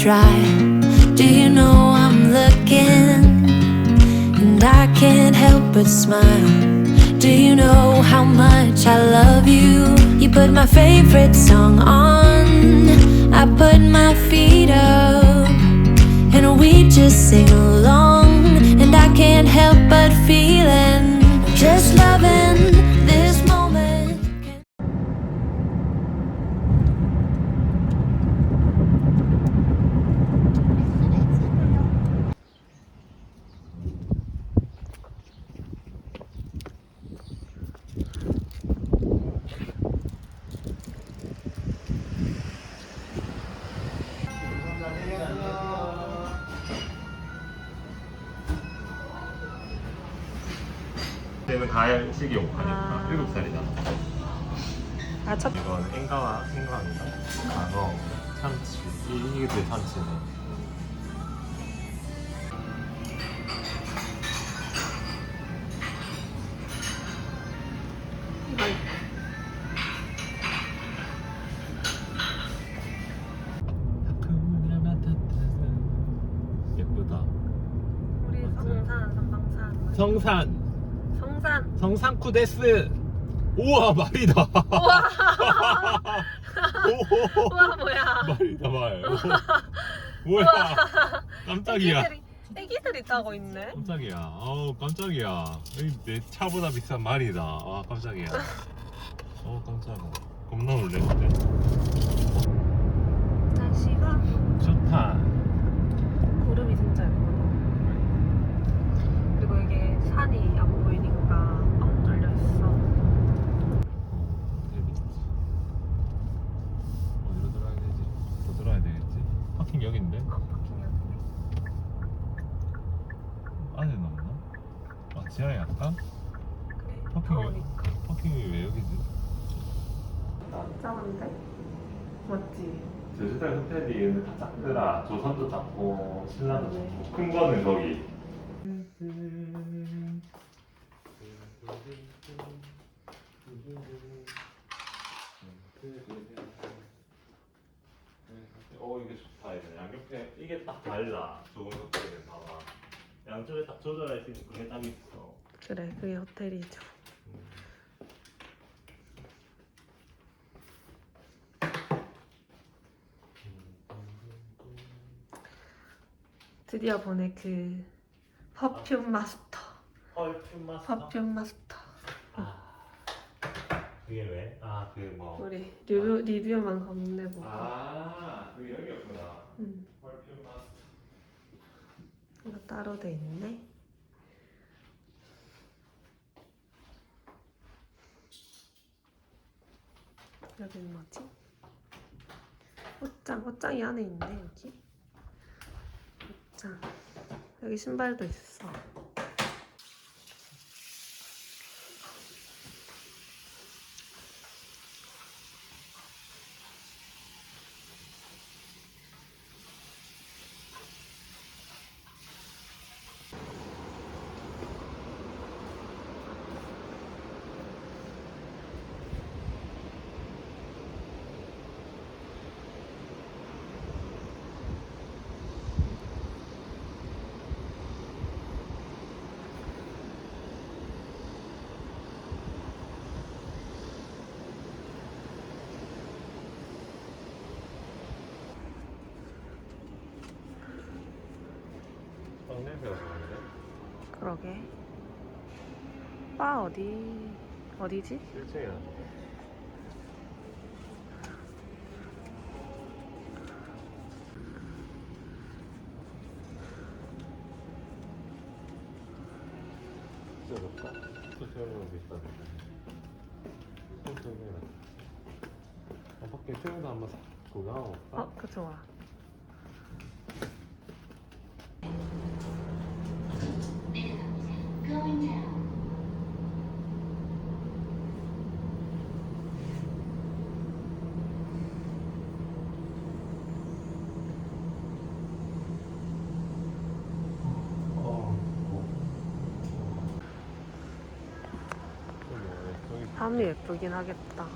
dry. Do you know I'm looking? And I can't help but smile. Do you know how much I love you? You put my favorite song on, I put my feet up, and we just sing along. And I can't help but feeling, just loving this moment. 얘는 가을식이 욕하니까 7살이잖아. 아, 첫 이건 앵가와 생강이다. 강어, 참치. 이게 내 참치네. 예쁘다. 우리 성산 삼방산. 성산. 성산. 성산쿠데스. 우와 말이다. 우와. 오. 우와 뭐야. 말이다 말. 뭐야? 깜짝이야. 애기들이 타고 있네. 깜짝이야. 어우 깜짝이야. 내 차보다 비싼 말이다. 아 깜짝이야. 깜짝이야. 겁나 놀랬는데. 날씨가 좋다. 구름이 진짜 예쁘다. 그리고 이게 산이 안 보이니까 뻥 뚫려 있어. 재밌지. 어디로 들어야 되지? 더 들어야 되겠지? 파킹 여기인데? 파킹 여기. 안에 넣나? 아 지하에 할까? 그래. 파킹이 더우니까. 파킹이 왜 여기지? 짱한데? 맞지? 제주도 호텔이 다 작더라. 조선도 작고 신라도 네. 작고 큰 거는 저기. 이게 좋다. 이거 양옆에 이게 딱 달라. 좋은 호텔은 봐봐. 양쪽에 딱 조절할 수 있는 그게 딱 있어. 그래, 그게 호텔이죠. 드디어 보내 그 퍼퓸 마스터. 펄퓸 마스터. 퍼퓸 마스터. 그게 왜? 그 뭐. 우리 리뷰만 검내보고. 그게 여기였구나. 펄퓸 마스터. 이거 따로 돼 있네. 여기는 뭐지? 옷장이 안에 있네 여기. 옷장. 여기 신발도 있어. 냄새가 나는데? 그러게. 바 어디지? 1층에 나는데. 진짜 좋다. 또 세우는 비싼데. 또 세우는 밖에 세우는 한번 구경하고 올까? 그 좋아. 밤이 예쁘긴 하겠다.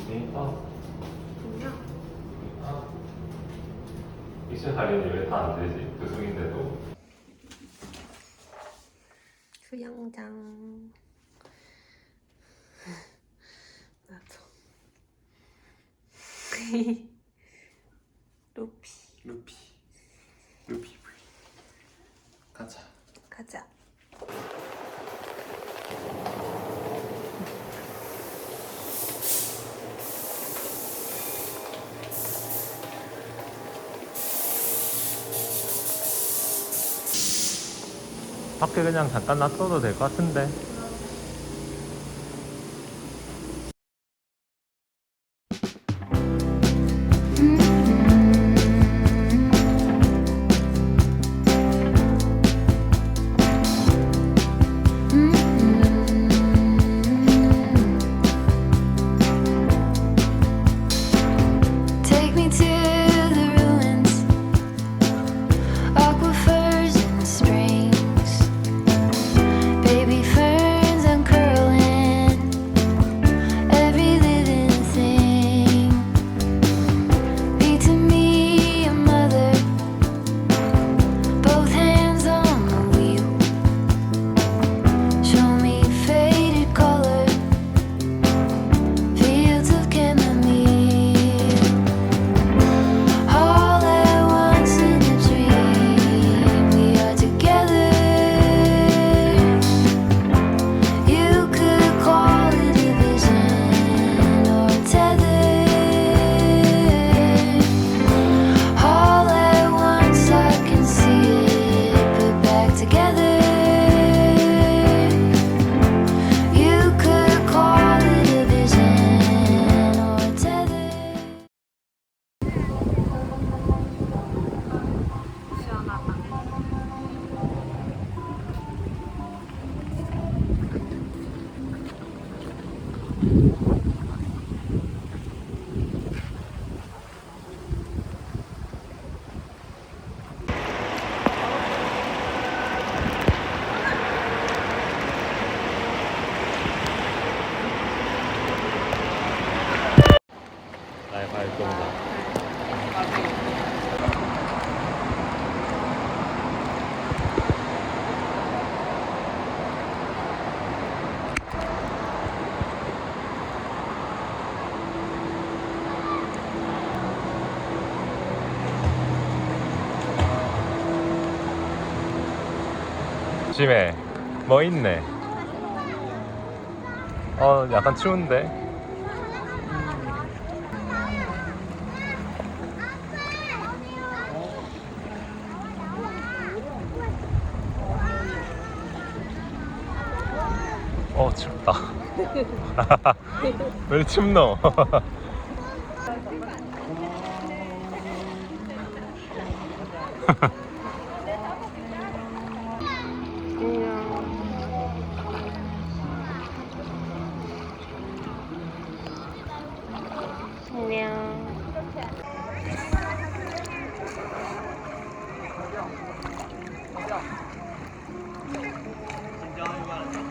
그냥 익션 할인이 왜 다 안 되지? 교수인데도. 수영장. 나도. 루피. 루피 가자. 가자. 밖에 그냥 잠깐 놔둬도 될 것 같은데. Take me to the ruins, aquifers and springs, baby ferns uncurling, every living thing. Be to me a mother, both hands on the wheel. Show me faded color, fields of chamomile. All at once in a dream, we are together. You could call it a vision or a tether. All at once I can see it put back together. You could call it a vision or a tether. 시원하다. 나의 발동다. 심해. 뭐 있네. 약간 추운데. 춥다. 왜 춥노?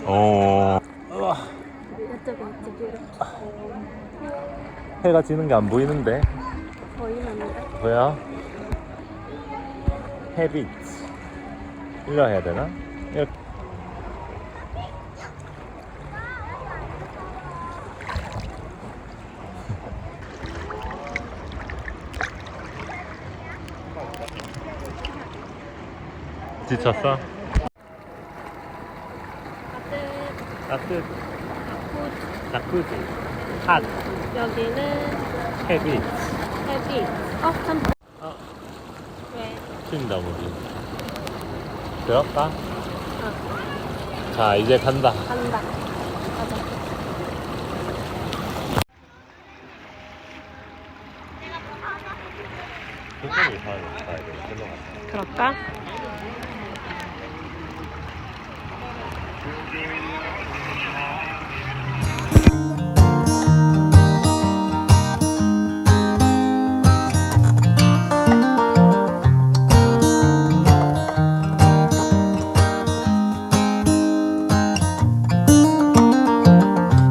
오. 해가 지는 게 안 보이는데? 보이는데? 뭐야? 해빛. 일로 해야 되나? 이렇게. 지쳤어? 따뜻. 자쿠지. 핫. 여기는 해빛. 참. 왜? 튄다 우리. 들었다? 자 이제 간다. 간다. 가자. 끝까지 가야 돼. 그럴까?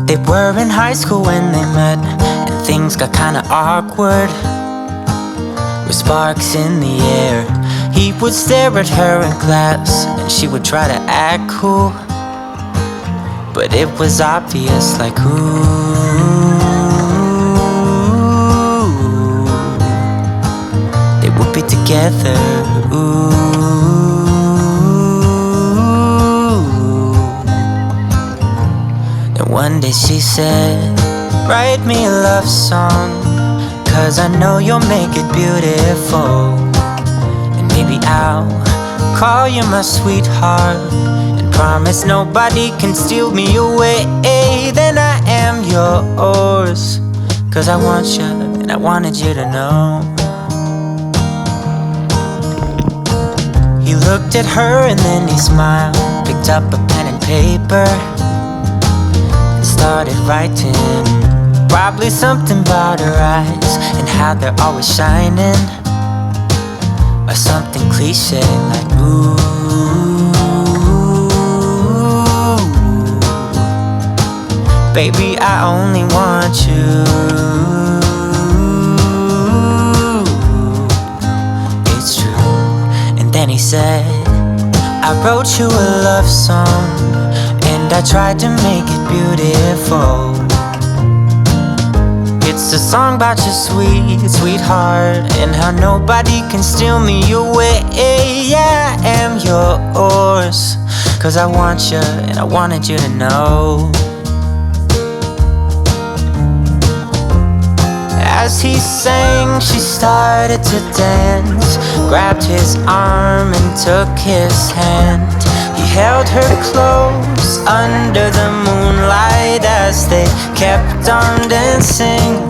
They were in high school when they met, and things got kinda awkward. With sparks in the air, he would stare at her in class, and she would try to act cool. But it was obvious, like, ooh, they would be together, ooh. And one day she said, write me a love song, 'cause I know you'll make it beautiful. And maybe I'll call you my sweetheart, and promise nobody can steal me away. Then I am yours, 'cause I want you, and I wanted you to know. He looked at her and then he smiled, picked up a pen and paper, and started writing. Probably something about her eyes and how they're always shining, or something cliche like, ooh, baby, I only want you. It's true. And then he said, I wrote you a love song, and I tried to make it beautiful. It's a song about your sweet, sweetheart, and how nobody can steal me away. Yeah, I am yours, 'cause I want you, and I wanted you to know. As he sang, she started to dance, grabbed his arm and took his hand. He held her close under the moonlight as they kept on dancing.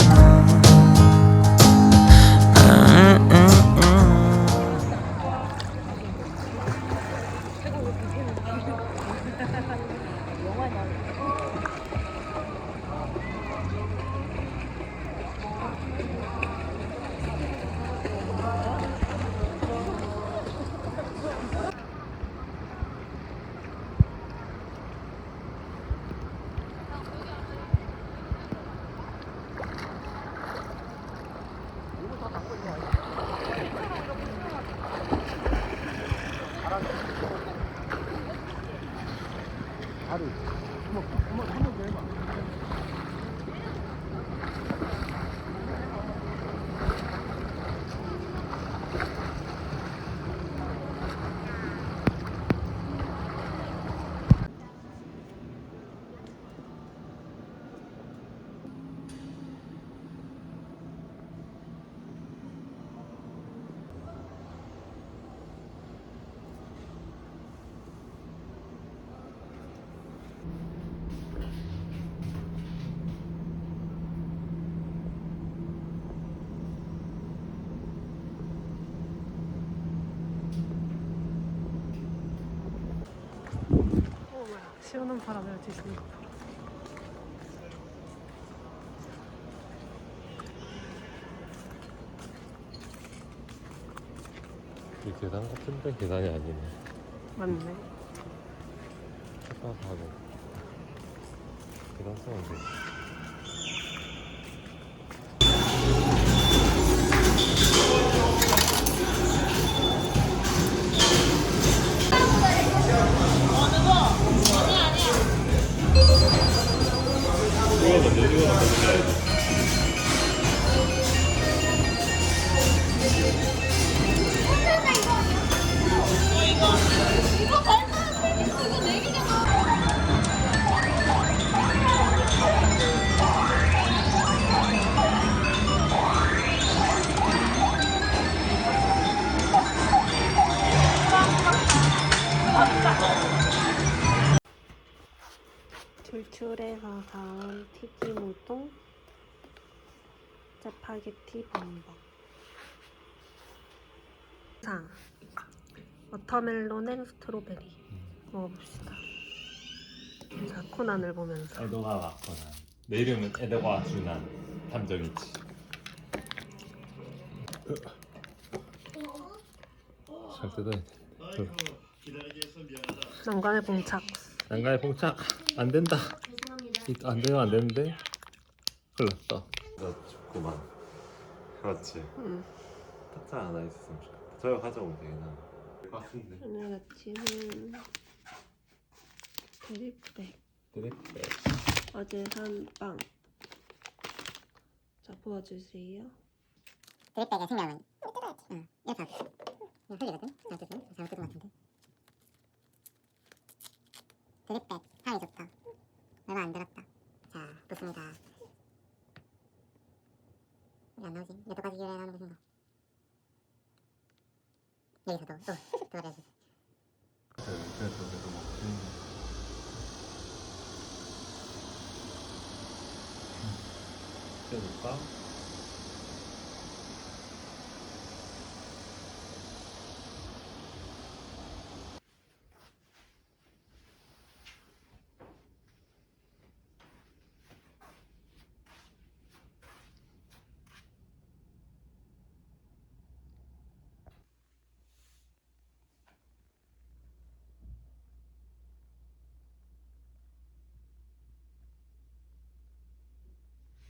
시원한 바람을 드시는 거. 이 계단 같은데 계단이 아니네. 맞네. 힙합하고 계단 사운드. 줄줄에서 사온 튀김 우동, 짜파게티 범벅. 자, 워터멜론 앤 스트로베리 먹어봅시다. 자, 코난을 보면서. 에도가 왔거나 내 이름은 에도가 준한 탐정이지. 잘 뜯어야 돼. 난간에 봉착. 난간에 봉착 안 된다. 안 되면 안 되는데. 큰일 났다. 나 춥구만. 그렇지. 응. 탁자 하나 있었으면 좋겠다. 저녁 가져오면 되나? 될것 같은데. 오늘 아침은 드립백. 드립백. 어제 산 빵. 자, 보여주세요. 드립백의 생명은 응, 이렇게 하고 그냥 흘리거든? 잘못 뜯은 것 같은데 드립백 향이 좋다 얼마 안 들었다 자 붙습니다 왜 안 나오지? 여덟 가지 기회에 나오는 것인가 여기서도 또 그래야지 그래도 먹지. 떼줄까?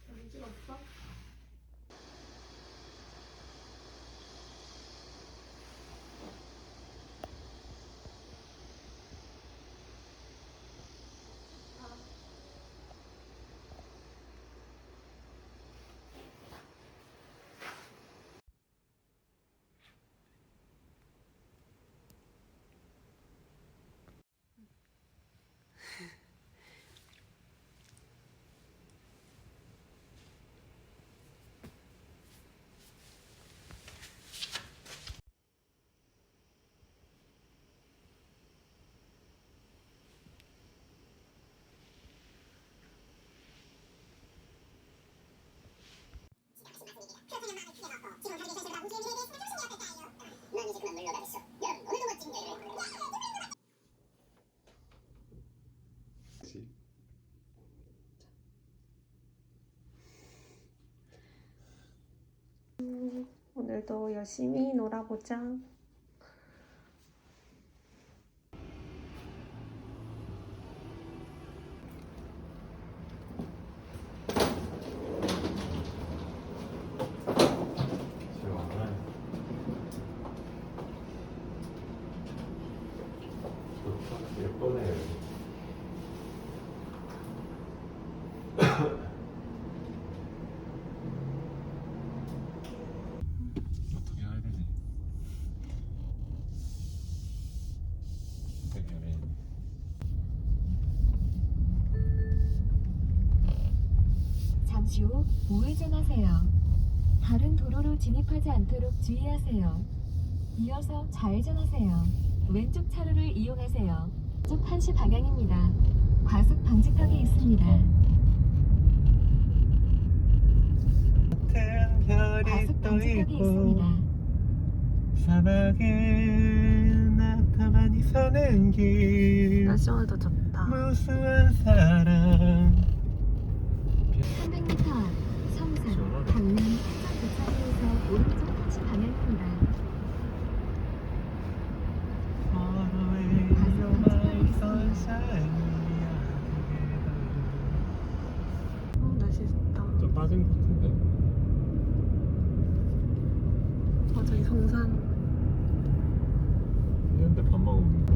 안 찍었어? 오늘도 열심히 놀아보자. 예쁘네. 어떻게 해야 되지? 되게 어려운. 잠시 후 우회전하세요. 다른 도로로 진입하지 않도록 주의하세요. 이어서 좌회전하세요. 왼쪽 차로를 이용하세요. 쪽 1시 방향입니다. 과속 방지턱이 있습니다. 같은 별이 과속 떠 방지턱이 있고 있습니다. 사막에 나타만이 서는 길 날씨 오늘도 좋다. 무수한 사랑 300m 앞 성산 강릉 해적 도착지에서 오른쪽 1시 방향입니다. 날씨 좋다. 좀 빠진 것 같은데? 저기 성산. 이런데 밥 먹으면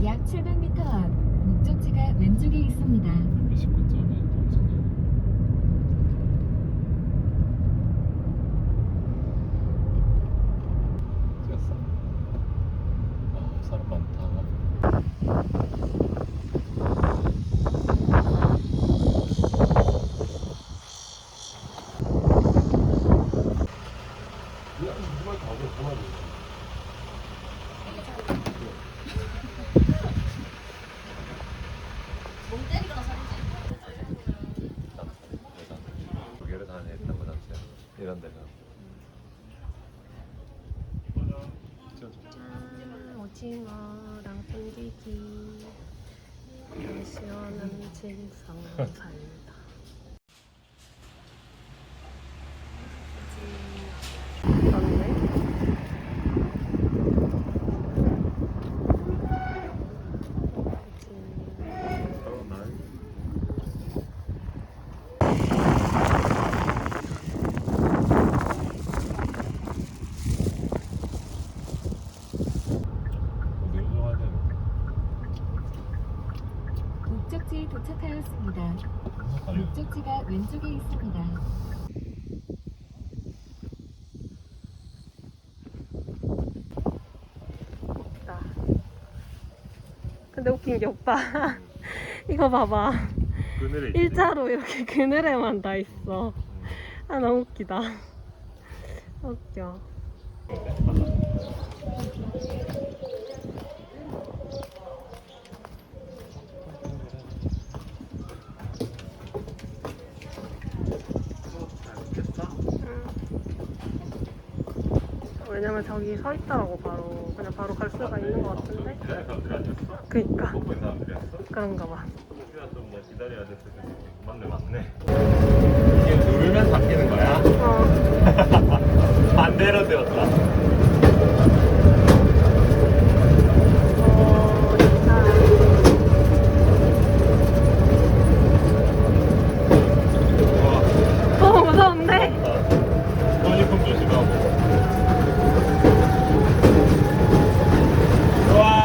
약 700m 앞 목적지가 왼쪽에 있습니다. 29점에 동선이 찍었어? 아 사람 많다. 조개를 다 했던 거 같아요. 이런 데가. 오징어랑 땡기기. 시원한 진상 살다. 그런데 목적지가 왼쪽에 있습니다. 나. 근데 웃긴 게 오빠 이거 봐봐. 그늘에 있지. 일자로 이렇게 그늘에만 다 있어. 아 너무 웃기다. 웃겨. 왜냐면 저기 서 있더라고 바로. 그냥 바로 갈 수가 있는 것 같은데. 기다릴 사람들이 아니었어? 그니까 보고 있는 사람들이었어? 그런가 봐. 우리가 좀 뭐 기다려야 될 텐데 맞네. 이게 누르면 바뀌는 거야? 어. 반대로 되었다. 너무 무서운데? 손익품 조심하고. 와.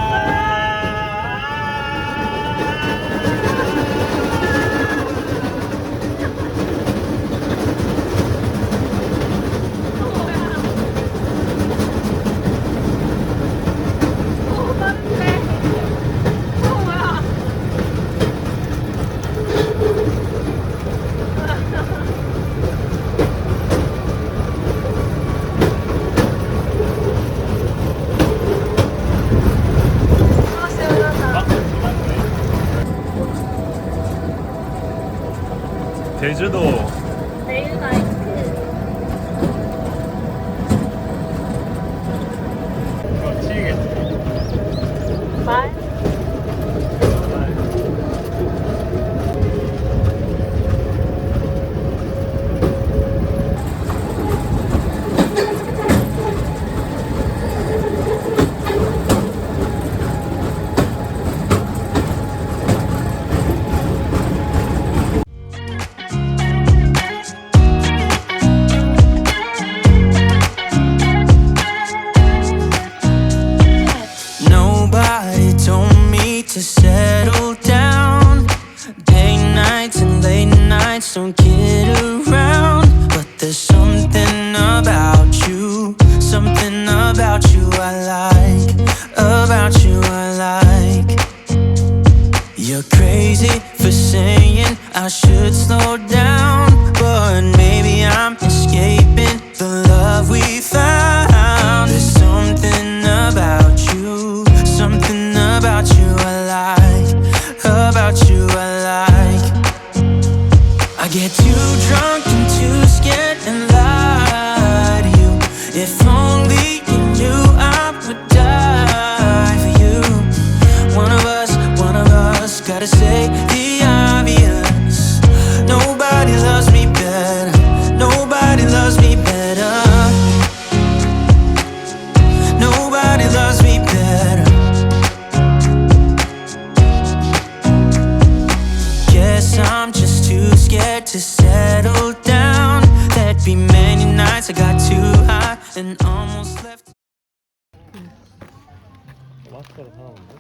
제주도 레일바이크. 이거 치이겠지? 말? Nobody told me to settle down. Day nights and late nights don't kid around. But there's something about you I like. About you I like. You're crazy for saying I should slow down, but maybe I'm escaping the love we found. There's something about you I like. About you I like. I get too drunk and too scared and lie to you. If only you knew I would die for you. One of us gotta say the obvious. Nobody loves me better. Nobody loves me better. Nobody loves me better. Guess I'm just too scared to settle down. There'd be many nights I got too high and almost left. 마스크를 사놨는데?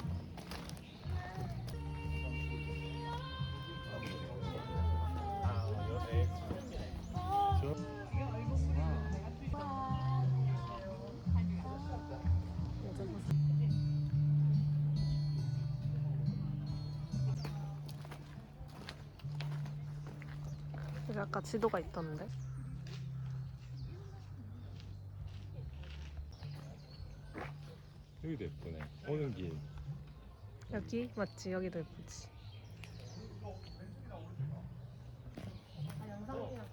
여기 아까 지도가 있던데. 여기도 예쁘네. 오는 길. 여기 맞지? 여기도 예쁘지. 영상이랑